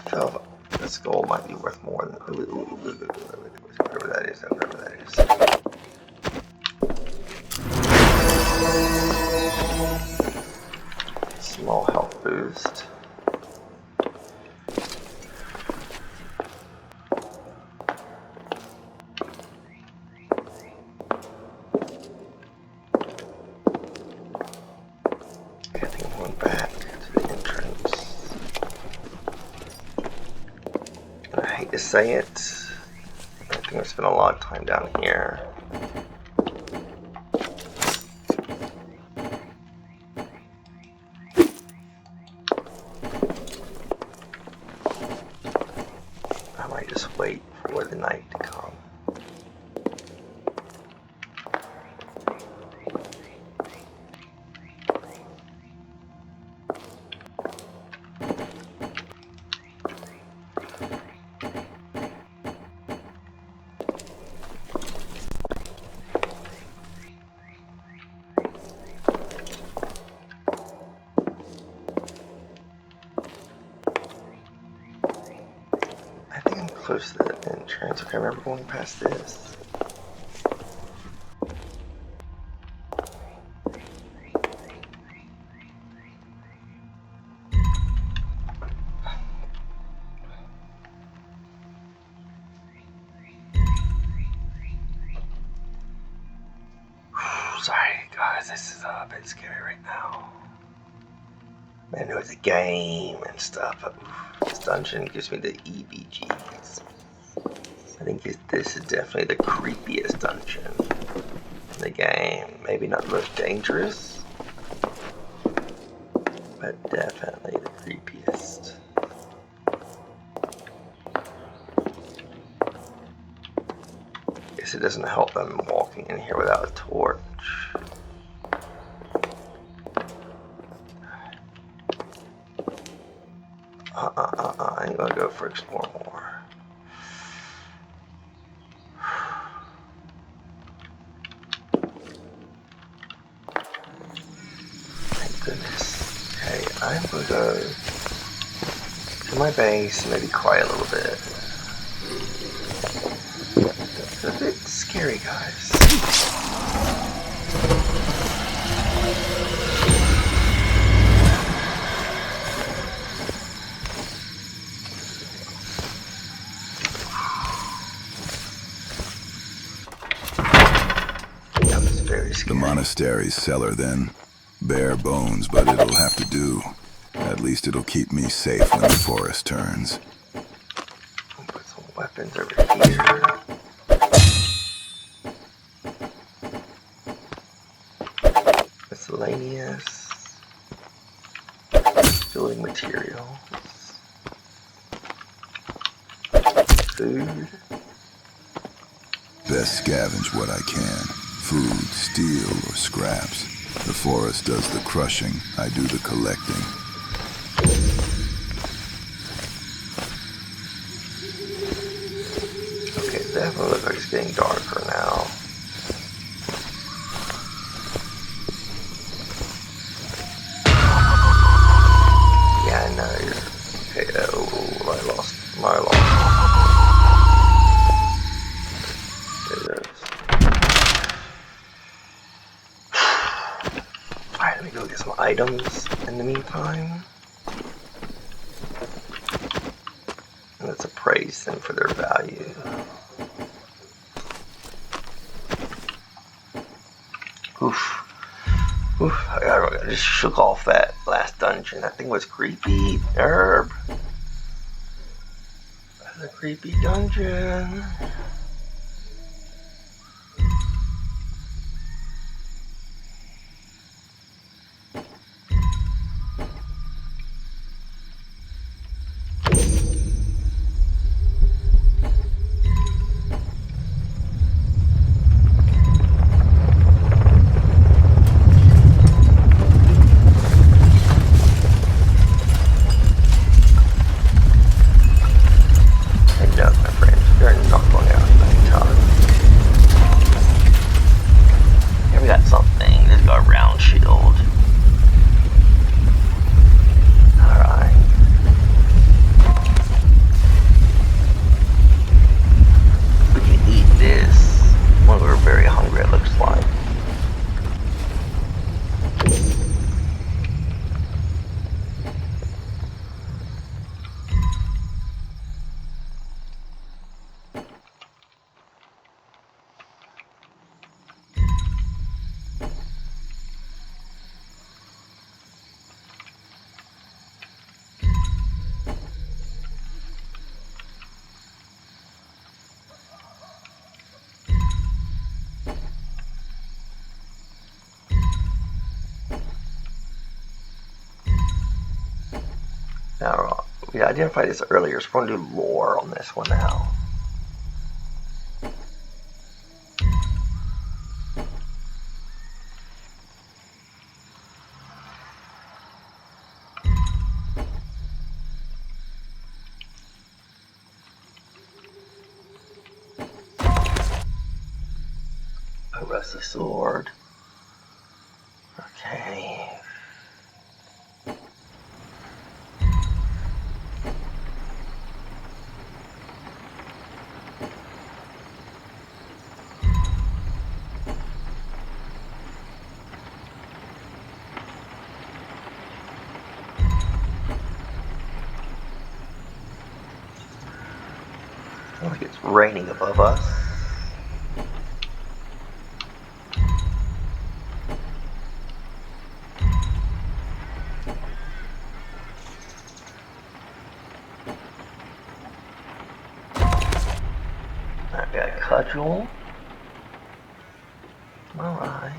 feel this gold might be worth more than whatever that is. Whatever that is. Small health boost. I think I'm going back to the entrance. I hate to say it, I think I've spent a lot of time down here. I might just wait for the night to come. Close to the entrance. Okay, I remember going past this. Sorry guys, this is a bit scary right now. Man, it was a game and stuff, but this dungeon gives me the EBGs. I think this is definitely the creepiest dungeon in the game. Maybe not the most dangerous, but definitely the creepiest. Guess it doesn't help that I'm walking in here without a torch. I ain't gonna go for explore more. Goodness. Okay, I'm gonna go to my base and maybe cry a little bit. It's a bit scary, guys. That was very scary. The monastery's cellar, then. Bare bones, but it'll have to do. At least it'll keep me safe when the forest turns. I'll put some weapons over here. Miscellaneous. Building materials. Food. Best scavenge what I can. Food, steel, or scraps. The forest does the crushing, I do the collecting. Okay, definitely looks like it's getting darker now. Yeah, I know you're... Okay, oh, I lost. There it is. Alright, let me go get some items in the meantime. And let's appraise them for their value. Oof. Oof. I just shook off that last dungeon. That thing was creepy. Herb. That's a creepy dungeon. Now, we identified this earlier, so we're going to do lore on this one now. A rusty sword. Okay. Looks like it's raining above us. I've got a cudgel. Alright.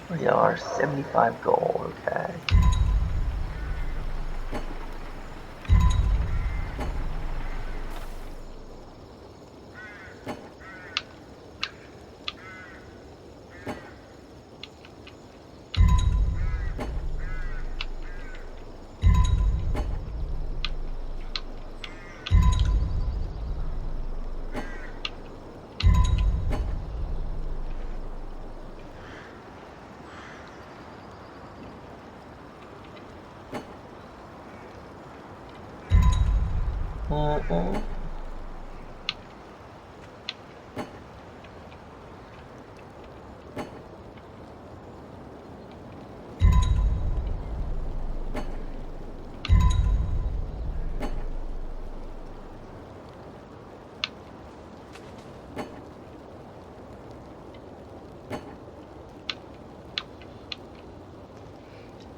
We are 75 gold, okay.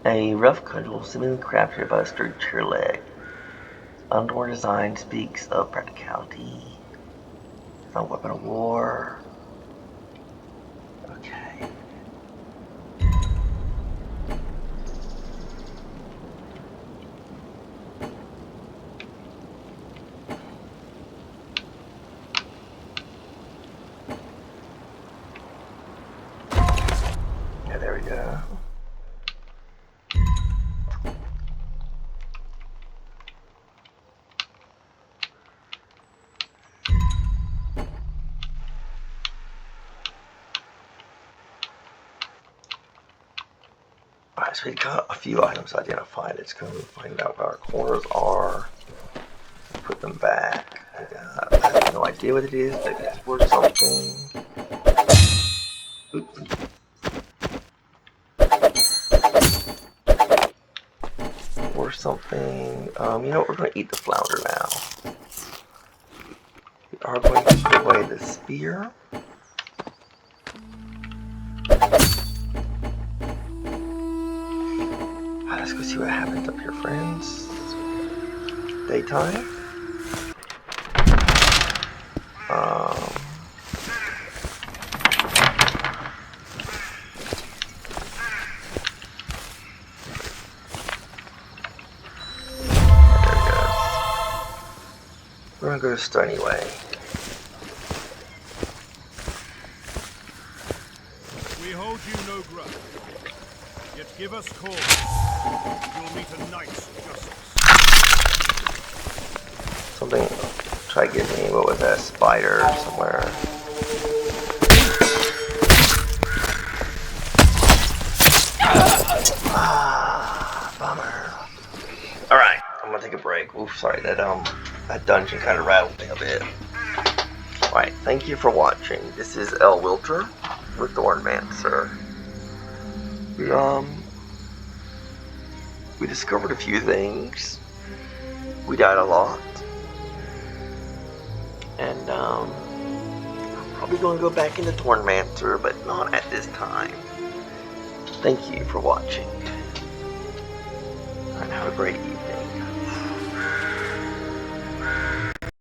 A rough cudgel seemingly crafted by a sturdy chair leg. Underworld design speaks of practicality. It's not a weapon of war. Okay. Yeah, there we go. Alright, so we got a few items identified. Let's go find out where our corners are. Put them back. I have no idea what it is, but it's worth something. Oops. Or something. You know what? We're going to eat the flounder now. We are going to put away the spear. Let's go see what happens up here, friends. Daytime. We're gonna go to Stony Way. We hold you no grudge. Yet give us cause. You'll meet a knight's justice. Something. Try to get me. What was that? Spider somewhere. Bummer. All right, I'm gonna take a break. Oof, sorry that dungeon kind of rattled me a bit. All right, thank you for watching. This is L. Wilter with Thornmancer. We discovered a few things. We died a lot. And I'm probably going to go back into Thornmancer, but not at this time. Thank you for watching. And have a great evening.